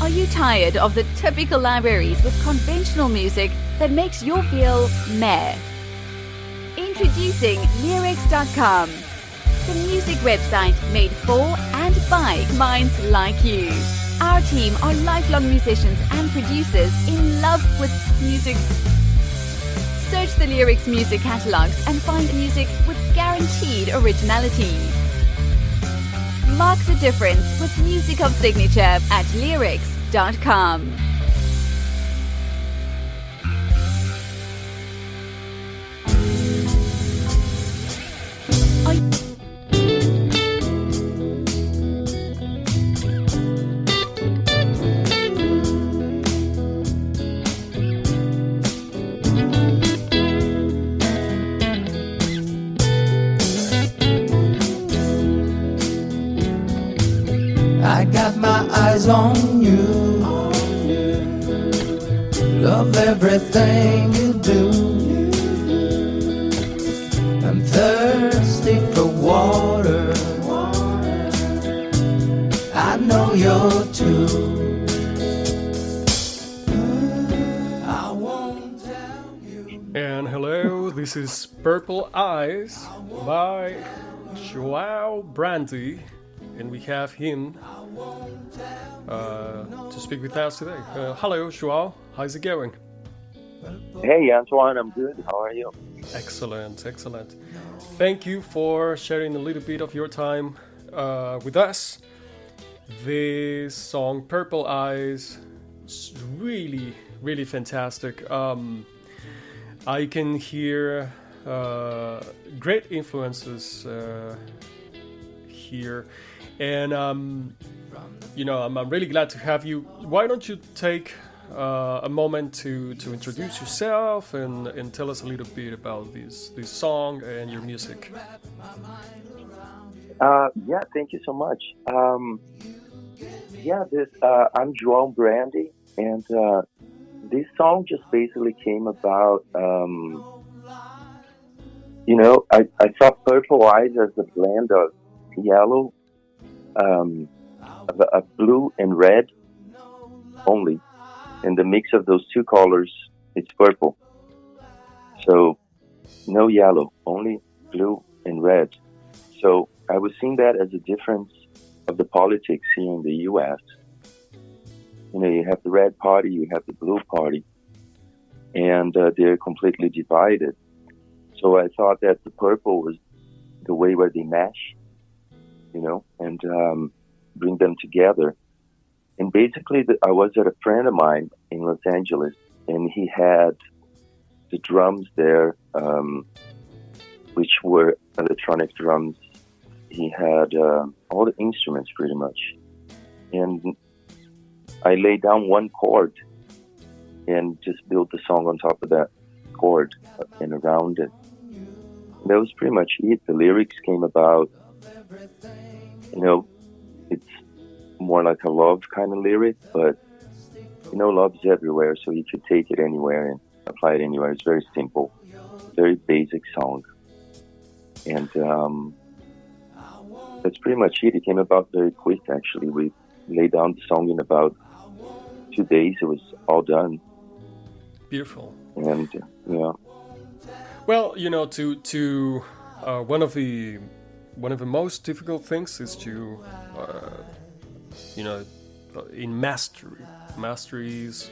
Are you tired of the typical libraries with conventional music that makes you feel meh? Introducing Leerecs.com, the music website made for and by minds like you. Our team are lifelong musicians and producers in love with music. Search the Leerecs music catalogs and find music with guaranteed originality. Mark the difference with music of signature at Leerecs.com. I got my eyes on you. Love everything you do. I'm thirsty for water. I know you're too. I won't tell you. And hello, this is Purple Eyes by João Brandi, and we have him to speak with us today. Hello, João. How's it going? Hey, Antoine. I'm good. How are you? Excellent, excellent. Thank you for sharing a little bit of your time with us. This song, Purple Eyes, is really, really fantastic. I can hear great influences here. And, I'm really glad to have you. Why don't you take a moment to introduce yourself and tell us a little bit about this song and your music? Yeah, thank you so much. I'm João Brandi, and this song just basically came about, I saw Purple Eyes as a blend of yellow, a blue and red only, and the mix of those two colors, it's purple. So no yellow, only blue and red. So I was seeing that as a difference of the politics here in the U.S. You have the red party, you have the blue party, and they're completely divided. So I thought that the purple was the way where they mesh, and bring them together. And basically, I was at a friend of mine in Los Angeles, and he had the drums there, which were electronic drums. He had all the instruments pretty much. And I laid down one chord and just built the song on top of that chord and around it. And that was pretty much it. The lyrics came about, it's more like a love kind of lyric, but love's everywhere, so you could take it anywhere and apply it anywhere. It's very simple, very basic song, and that's pretty much it. It came about very quick, actually. We laid down the song in about 2 days. It was all done. Beautiful. And well, to one of the most difficult things is to in masteries,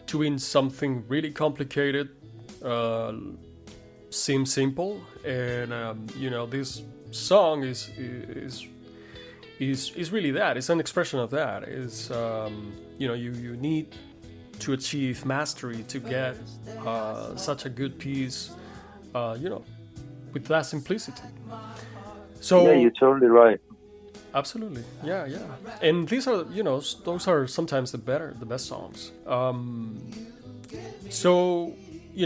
doing something really complicated seems simple, and this song is really that. It's an expression of that. Is you need to achieve mastery to get such a good piece, with that simplicity. So yeah, you're totally right. Absolutely, yeah. And these are, those are sometimes the best songs. So,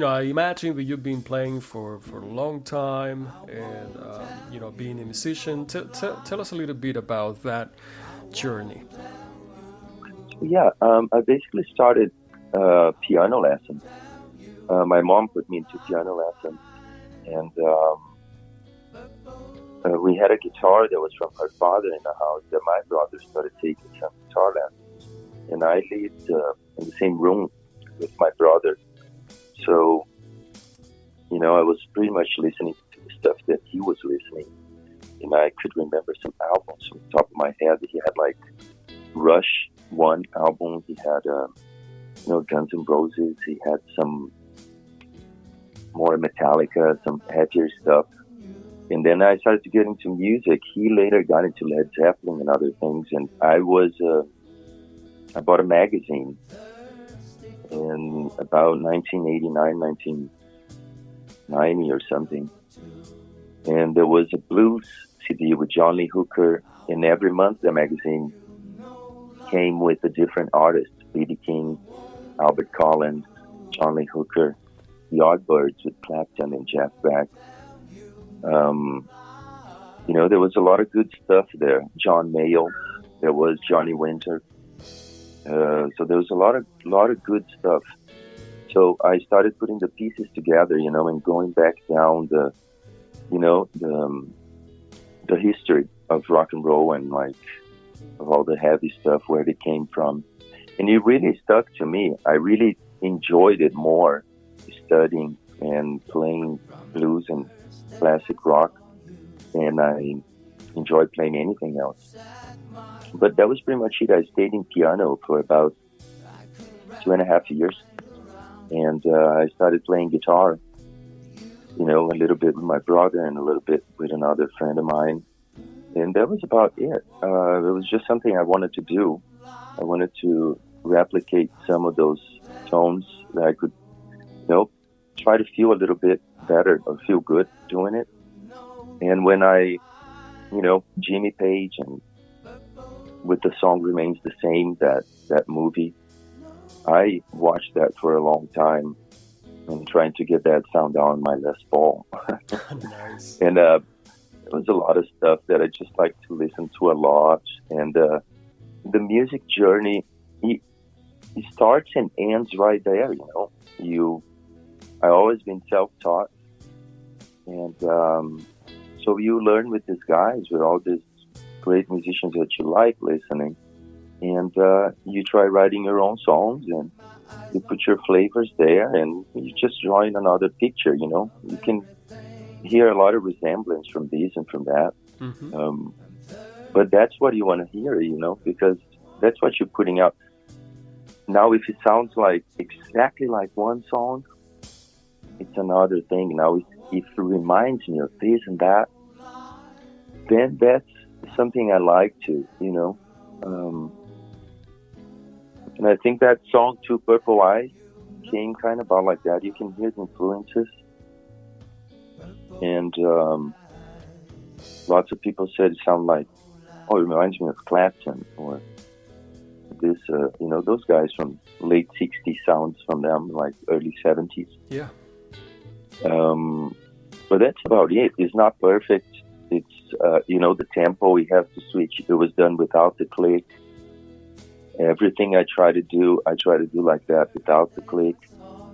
I imagine that you've been playing for a long time, and being a musician. Tell us a little bit about that journey. Yeah, I basically started piano lessons. My mom put me into piano lessons, and we had a guitar that was from her father in the house that my brother started taking some guitar lessons. And I lived in the same room with my brother. So, you know, I was pretty much listening to the stuff that he was listening. And I could remember some albums from the top of my head. He had like Rush, one album. He had, Guns N' Roses. He had some more Metallica, some happier stuff. And then I started to get into music. He later got into Led Zeppelin and other things. And I bought a magazine in about 1989, 1990 or something. And there was a blues CD with John Lee Hooker. And every month the magazine came with a different artist. B.B. King, Albert Collins, John Lee Hooker, the Yardbirds with Clapton and Jeff Beck. There was a lot of good stuff there. John Mayall, there was Johnny Winter. So there was a lot of good stuff. So I started putting the pieces together, and going back down the history of rock and roll and like of all the heavy stuff, where they came from. And it really stuck to me. I really enjoyed it more studying and playing blues and classic rock, and I enjoyed playing anything else. But that was pretty much it. I stayed in piano for about 2.5 years, and I started playing guitar, a little bit with my brother and a little bit with another friend of mine, and that was about it. It was just something I wanted to do. I wanted to replicate some of those tones that I could, try to feel a little bit better or feel good doing it. And when I, Jimmy Page and with the song Remains the Same, that movie, I watched that for a long time and trying to get that sound on my Les Paul. Nice. And there was a lot of stuff that I just like to listen to a lot. And the music journey, it starts and ends right there, I always been self-taught. And so you learn with these guys, with all these great musicians that you like listening. And you try writing your own songs and you put your flavors there and you just draw in another picture, You can hear a lot of resemblance from this and from that. Mm-hmm. But that's what you want to hear, because that's what you're putting out. Now, if it sounds like exactly like one song, it's another thing. Now, if it reminds me of this and that, then that's something I like to, and I think that song too, Purple Eyes, came kind of about like that. You can hear the influences. And lots of people said it sounded like, it reminds me of Clapton or this, those guys from late 60s sounds from them, like early 70s. Yeah. But that's about it. It's not perfect. It's, the tempo we have to switch. It was done without the click. Everything I try to do like that without the click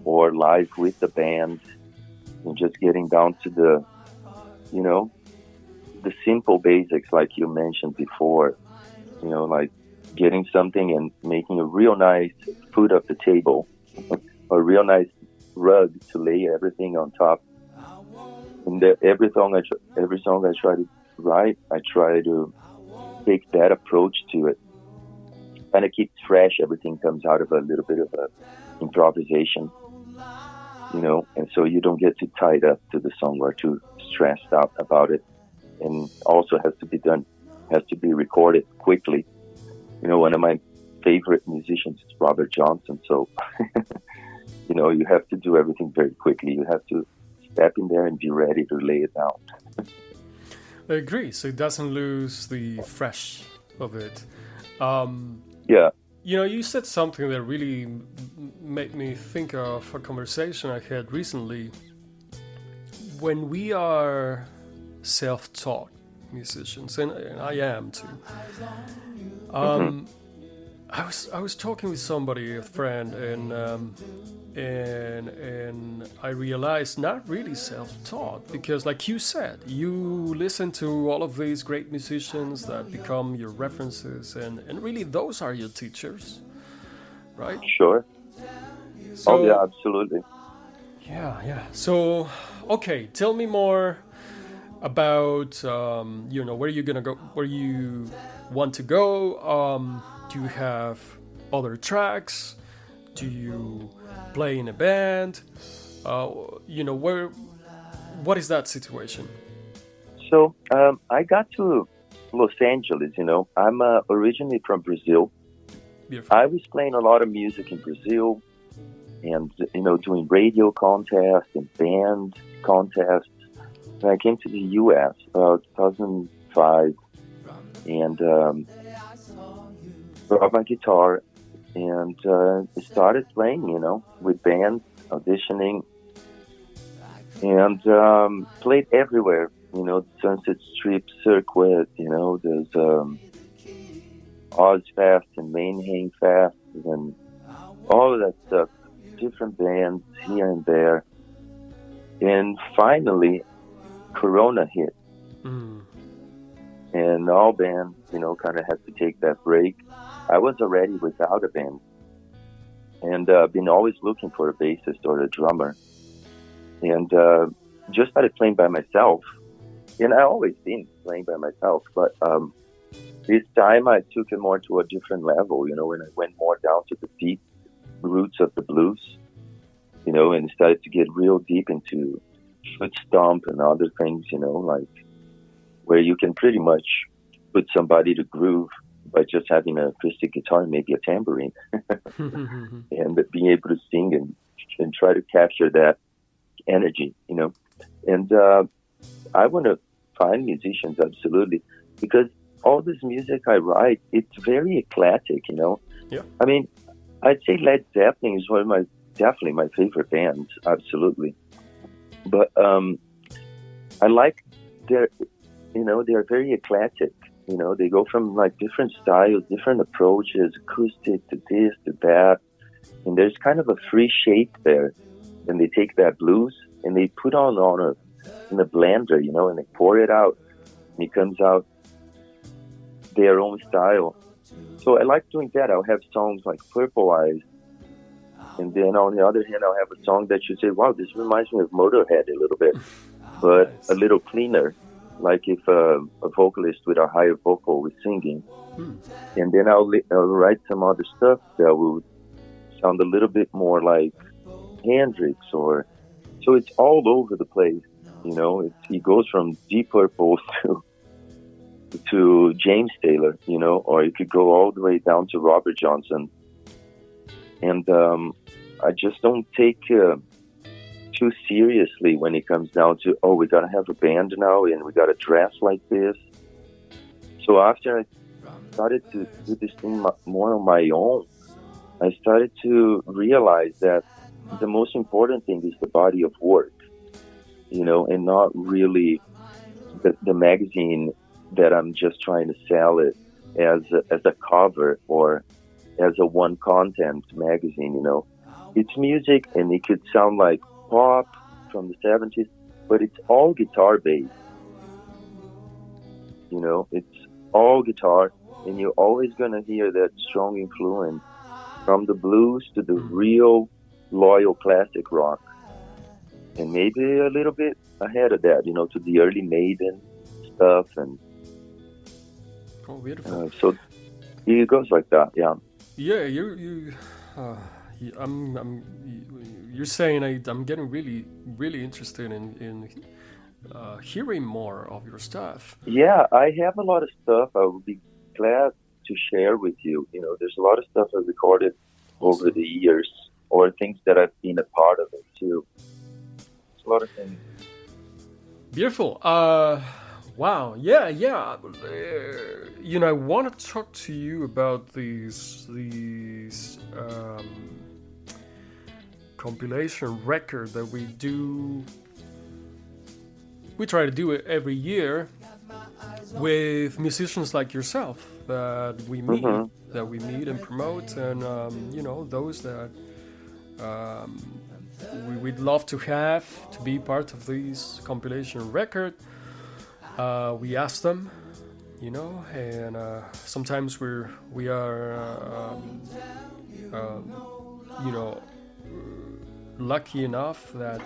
or live with the band and just getting down to the, the simple basics like you mentioned before, like getting something and making a real nice food off the table, a real nice rug to lay everything on top. And every song I try to write, I try to take that approach to it. Kind of keep fresh. Everything comes out of a little bit of a improvisation, and so you don't get too tied up to the song or too stressed out about it. And also has to be recorded quickly. One of my favorite musicians is Robert Johnson. So, you have to do everything very quickly. You have to step in there and be ready to lay it down. I agree. So it doesn't lose the fresh of it. Yeah. You said something that really made me think of a conversation I had recently. When we are self-taught musicians, and I am too, I was talking with somebody, a friend, and I realized not really self-taught, because like you said, you listen to all of these great musicians that become your references, and really those are your teachers, right? Sure. So, Oh yeah, absolutely. Yeah. So, okay, tell me more about where you're gonna go, where you want to go. Do you have other tracks? Do you play in a band? What is that situation? So I got to Los Angeles. I'm originally from Brazil. Beautiful. I was playing a lot of music in Brazil, and doing radio contests and band contests. And I came to the U.S. about 2005, and brought my guitar and started playing, with bands, auditioning, and played everywhere. The Sunset Strip circuit. There's Ozfest and Mainhang Fest and all of that stuff. Different bands here and there, and finally, Corona hit. And all bands, kind of had to take that break. I was already without a band, and been always looking for a bassist or a drummer, and just started playing by myself. And I always been playing by myself, but this time I took it more to a different level, when I went more down to the deep roots of the blues, and started to get real deep into foot stomp and other things, like where you can pretty much put somebody to groove by just having an acoustic guitar and maybe a tambourine and being able to sing and try to capture that energy, And I want to find musicians, absolutely, because all this music I write, it's very eclectic, Yeah. I mean, I'd say Led Zeppelin is definitely my favorite bands, absolutely. But I like they're very eclectic. They go from like different styles, different approaches, acoustic to this, to that. And there's kind of a free shape there. And they take that blues and they put in a blender, and they pour it out. And it comes out their own style. So I like doing that. I'll have songs like Purple Eyes. And then on the other hand, I'll have a song that you say, wow, this reminds me of Motorhead a little bit, but nice. A little cleaner, like if a vocalist with a higher vocal was singing. And then I'll write some other stuff that will sound a little bit more like Hendrix so it's all over the place, It goes from Deep Purple to James Taylor, or you could go all the way down to Robert Johnson. And I just don't take too seriously when it comes down to, we got to have a band now and we got to dress like this. So after I started to do this thing more on my own, I started to realize that the most important thing is the body of work, and not really the magazine that I'm just trying to sell it as a cover or as a one content magazine, It's music and it could sound like pop from the 70s, but it's all guitar based. It's all guitar, and you're always going to hear that strong influence from the blues to the real loyal classic rock. And maybe a little bit ahead of that, to the early Maiden stuff. And beautiful. So it goes like that, yeah. Yeah, you're saying I'm getting really, really interested in hearing more of your stuff. Yeah, I have a lot of stuff I would be glad to share with you. There's a lot of stuff I recorded over the years, or things that I've been a part of it too. It's a lot of things. Beautiful. Wow. Yeah. I want to talk to you about these compilation record that we do. We try to do it every year with musicians like yourself. that we meet and promote, and those that we'd love to have to be part of this compilation record. We ask them, and sometimes we are lucky enough that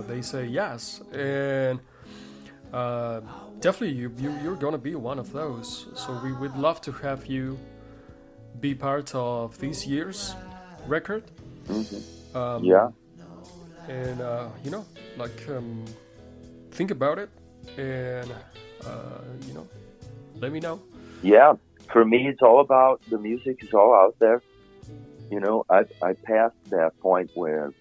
they say yes, and definitely you're gonna be one of those. So we would love to have you be part of this year's record. And think about it, and let me know. Yeah, for me, it's all about the music. Is all out there. I passed that point where,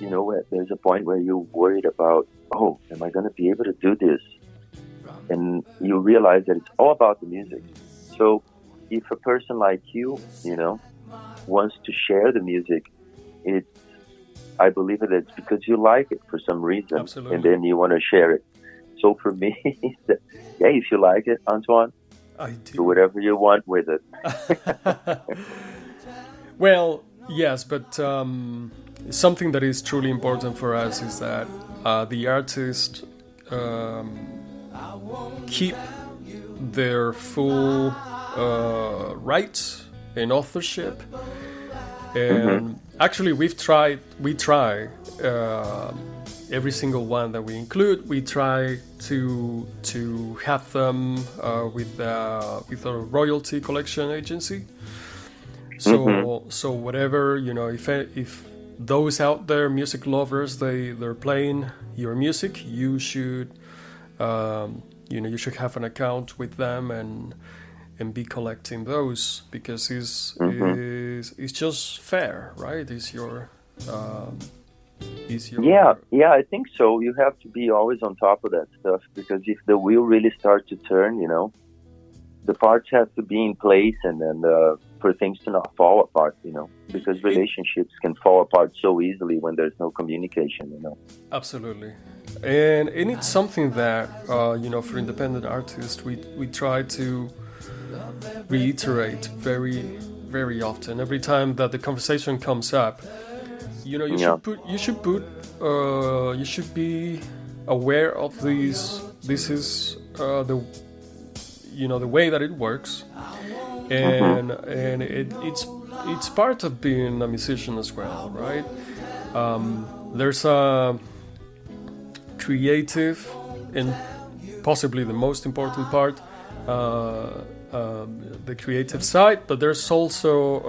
there's a point where you're worried about, oh, am I going to be able to do this? And you realize that it's all about the music. So if a person like you, wants to share the music, I believe that it's because you like it for some reason. Absolutely. And then you want to share it. So for me, if you like it, Antoine, I do. do whatever you want with it. Well, yes, but something that is truly important for us is that the artists keep their full rights and authorship. And actually, we try every single one that we include. We try to have them with a royalty collection agency. So whatever, if those out there, music lovers, they're playing your music, you should you should have an account with them and be collecting those, because it's just fair, right? It's your Yeah, I think so. You have to be always on top of that stuff, because if the wheel really starts to turn, the parts have to be in place, and then for things to not fall apart, because relationships can fall apart so easily when there's no communication, Absolutely. And it's something that, for independent artists, we try to reiterate very, very often. Every time that the conversation comes up, you should be aware of these. This is the way that it works, and it's part of being a musician as well, right? There's a creative and possibly the most important part, the creative side, but there's also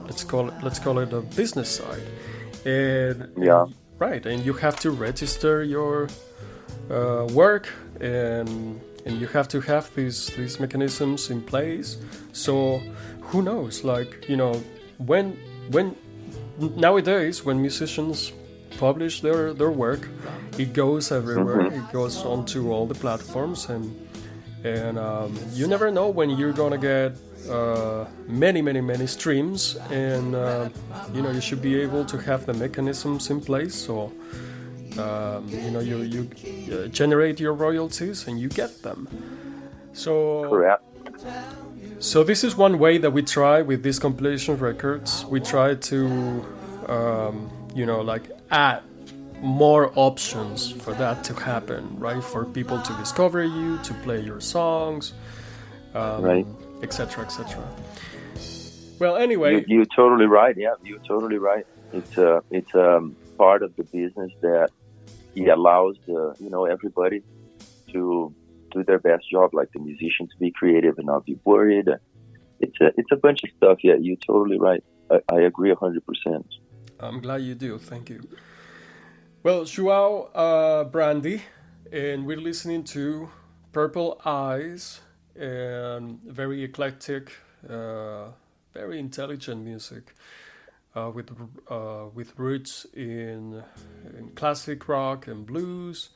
let's call it a business side, and you have to register your work, and you have to have these mechanisms in place. So who knows, when nowadays when musicians publish their work, it goes everywhere. It goes onto all the platforms, and you never know when you're gonna get many streams, and you should be able to have the mechanisms in place, so you generate your royalties and you get them. So correct. So this is one way that we try with these compilation records. We try to add more options for that to happen, right? For people to discover you, to play your songs, right, etc. Well, anyway, you're totally right. Yeah, you're totally right. It's part of the business that it allows everybody to do their best job, like the musician to be creative and not be worried. It's a bunch of stuff. Yeah, you're totally right. I agree 100%. I'm glad you do. Thank you. Well, João Brandi, and we're listening to Purple Eyes, and very eclectic, very intelligent music, with roots in classic rock and blues,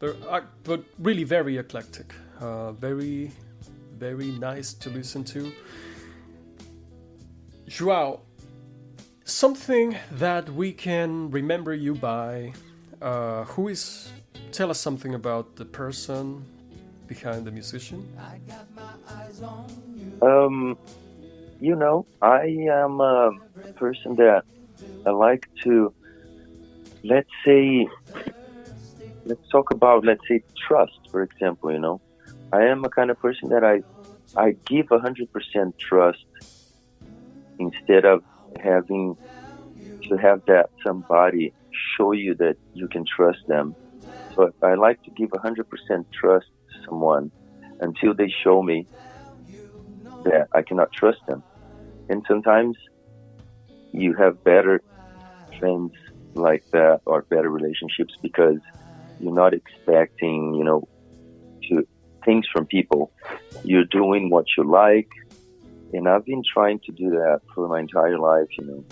but really very eclectic, very, very nice to listen to. João, something that we can remember you by, tell us something about the person behind the musician? You know, I am a person that I like to, let's talk about, trust, for example, you know. I am a kind of person that I give 100% trust instead of having to have that somebody show you that you can trust them. So I like to give 100% trust to someone until they show me that I cannot trust them. And sometimes you have better friends like that, or better relationships, because you're not expecting, you know, things from people. You're doing what you like. And I've been trying to do that for my entire life, you know,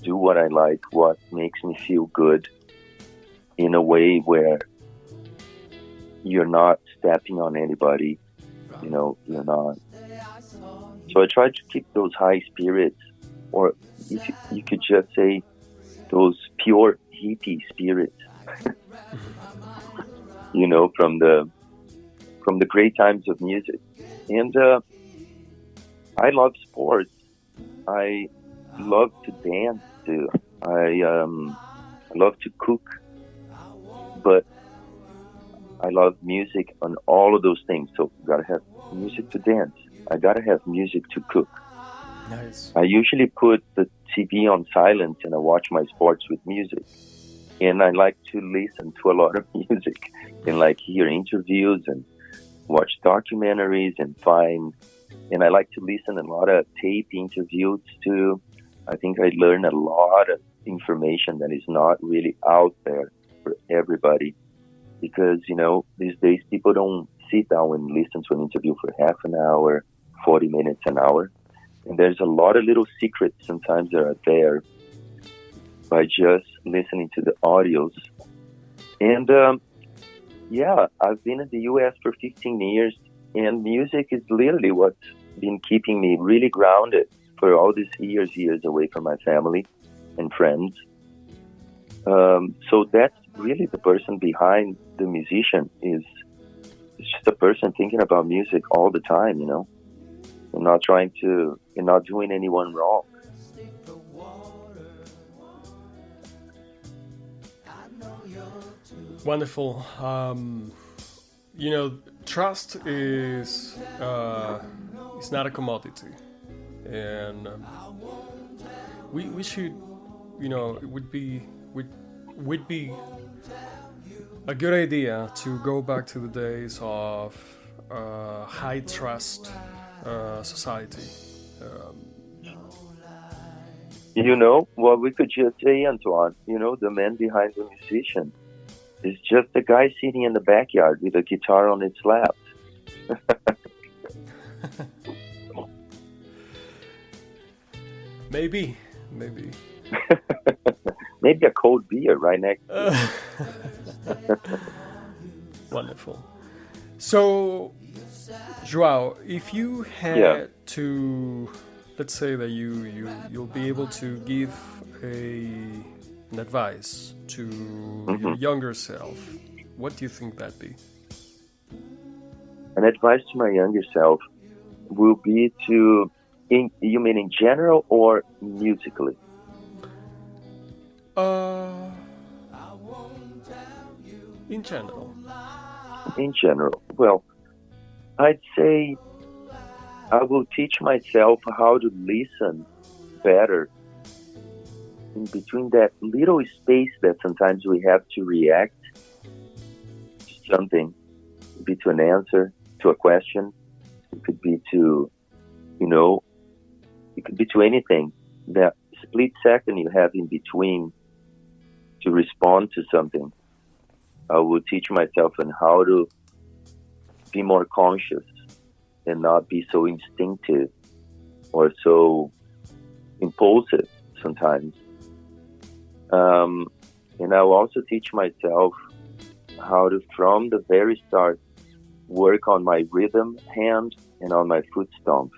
do what I like, what makes me feel good, in a way where you're not stepping on anybody, you know, you're not. So I try to keep those high spirits, or if you could just say those pure hippie spirits, you know, from the great times of music. And I love sports. I love to dance too. I love to cook, but I love music on all of those things. So you gotta have music to dance. I gotta have music to cook. Nice. I usually put the TV on silent and I watch my sports with music. And I like to listen to a lot of music and like hear interviews and watch documentaries and I like to listen a lot of tape interviews too. I think I learn a lot of information that is not really out there for everybody, because, you know, these days people don't sit down and listen to an interview for half an hour, 40 minutes, an hour. And there's a lot of little secrets sometimes that are there by just listening to the audios. And yeah, I've been in the US for 15 years, and music is literally what's been keeping me really grounded for all these years away from my family and friends. So that's really the person behind the musician. It's just a person thinking about music all the time, you know, and not doing anyone wrong. Wonderful. You know, trust is not a commodity, and we should, you know, it would be a good idea to go back to the days of high trust society. You know, well, we could just say, Antoine, you know, the man behind the musician is just a guy sitting in the backyard with a guitar on his lap. Maybe. Maybe a cold beer right next. Wonderful. So, João, if you had to, let's say that you'll be able to give an advice to your younger self, what do you think that'd be? An advice to my younger self will be to, you mean in general or musically? In general. In general. Well, I'd say I will teach myself how to listen better in between that little space that sometimes we have to react to something. It could be to an answer, to a question. It could be to, you know, it could be to anything. That split second you have in between to respond to something. I will teach myself on how to be more conscious and not be so instinctive or so impulsive sometimes. And I will also teach myself how to, from the very start, work on my rhythm hand and on my foot stomp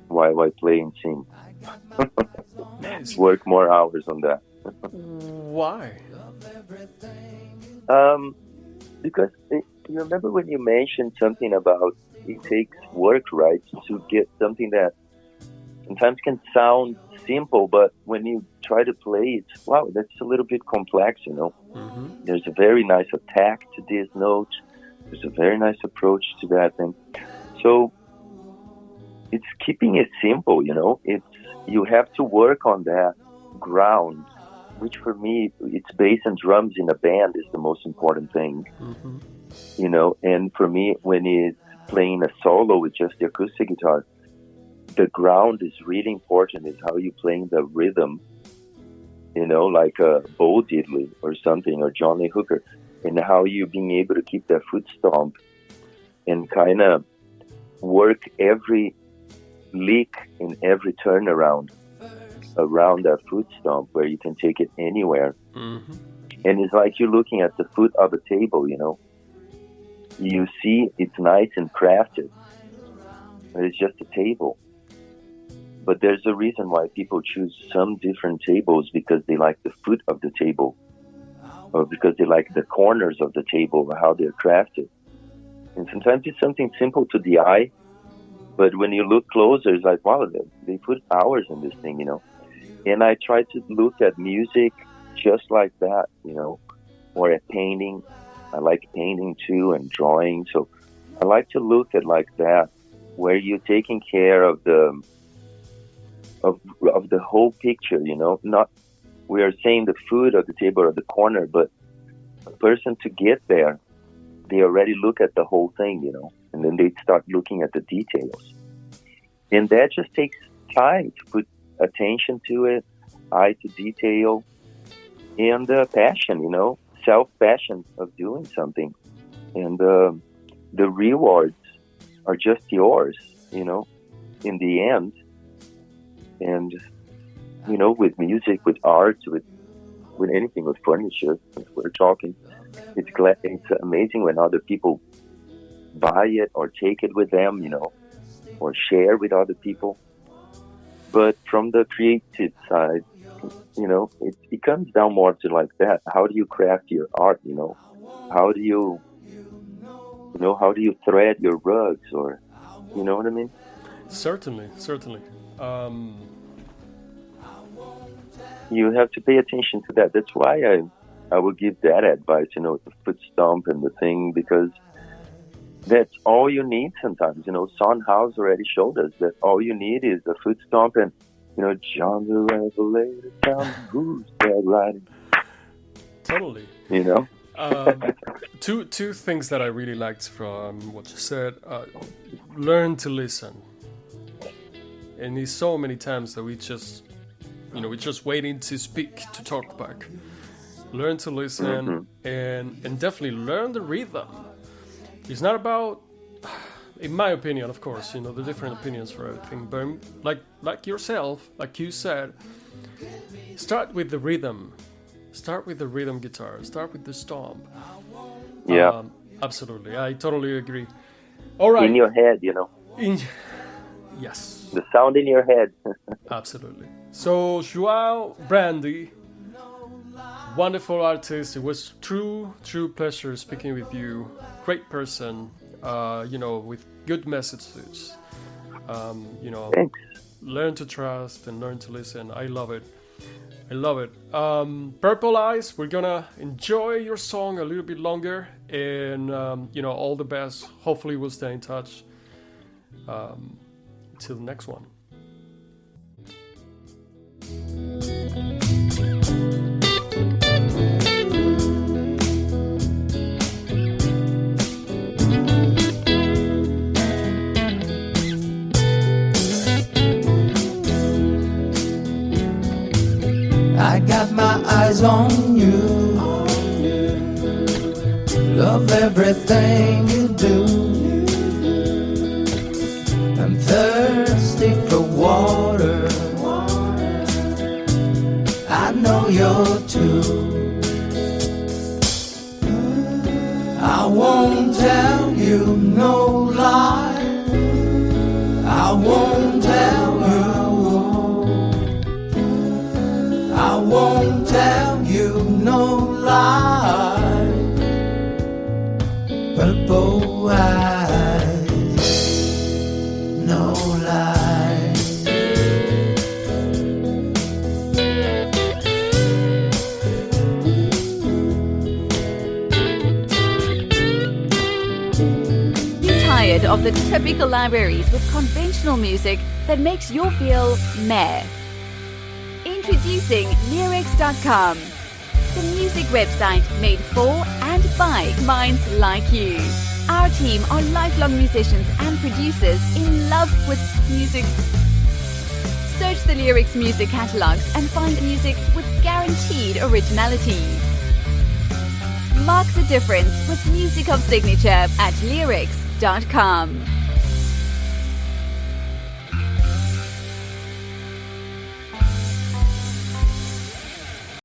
while I play and sing. Nice. Work more hours on that. Why? Because you remember when you mentioned something about it takes work, right, to get something that sometimes can sound simple, but when you try to play it, wow, that's a little bit complex, you know. Mm-hmm. There's a very nice attack to this note. There's a very nice approach to that thing. So it's keeping it simple, you know. You have to work on that ground, which for me, it's bass and drums in a band is the most important thing, Mm-hmm. you know. And for me, when it's playing a solo with just the acoustic guitar, the ground is really important, is how you playing the rhythm, you know, like a Bo Diddley or something, or John Lee Hooker, and how you being able to keep that foot stomp and kind of work every lick in every turnaround around that foot stomp where you can take it anywhere. Mm-hmm. And it's like you're looking at the foot of a table, you know. You see it's nice and crafted, but it's just a table. But there's a reason why people choose some different tables, because they like the foot of the table, or because they like the corners of the table, or how they're crafted. And sometimes it's something simple to the eye, but when you look closer, it's like, wow, they put hours in this thing, you know. And I try to look at music just like that, you know, or at painting. I like painting too, and drawing. So I like to look at like that, where you're taking care of the whole picture, you know. Not we are saying the foot of the table or the corner, but a person to get there, they already look at the whole thing, you know, and then they start looking at the details. And that just takes time to put attention to it, eye to detail, and passion, you know, self-passion of doing something. And the rewards are just yours, you know, in the end. And, you know, with music, with art, with anything, with furniture, if we're talking, it's amazing when other people buy it or take it with them, you know, or share with other people. But from the creative side, you know, it comes down more to like that. How do you craft your art, you know? How do you thread your rugs, or, you know what I mean? Certainly. You have to pay attention to that. That's why I would give that advice, you know, the foot stomp and the thing, because that's all you need sometimes. You know, Son House already showed us that all you need is a foot stomp and, you know, John the Revelator, tell me who's that riding. Totally. You know? Two things that I really liked from what you said. Learn to listen. And there's so many times that we're just waiting to speak, to talk back. Learn to listen, and definitely learn the rhythm. It's not about, in my opinion, of course, you know, the different opinions for everything, but like yourself, like you said, start with the rhythm. Start with the rhythm guitar. Start with the stomp. Yeah. Absolutely. I totally agree. All right. In your head, you know. Yes. The sound in your head. Absolutely. So, João Brandi, wonderful artist. It was true pleasure speaking with you. Great person, you know, with good messages. You know, Thanks. Learn to trust and learn to listen. I love it. Purple Eyes, we're gonna enjoy your song a little bit longer, and you know, all the best. Hopefully we'll stay in touch. Till the next one. I got my eyes on you. Love everything you do. I'm thirsty for water. I know you're too. I won't tell you no lie. I won't tell you. I won't tell you no lie. But no lie. Tired of the typical libraries with conventional music that makes you feel meh? Introducing Leerecs.com, the music website made for and by minds like you. Our team are lifelong musicians and producers in love with music. Search the Leerecs music catalogs and find music with guaranteed originality. Mark the difference with music of signature at Leerecs.com.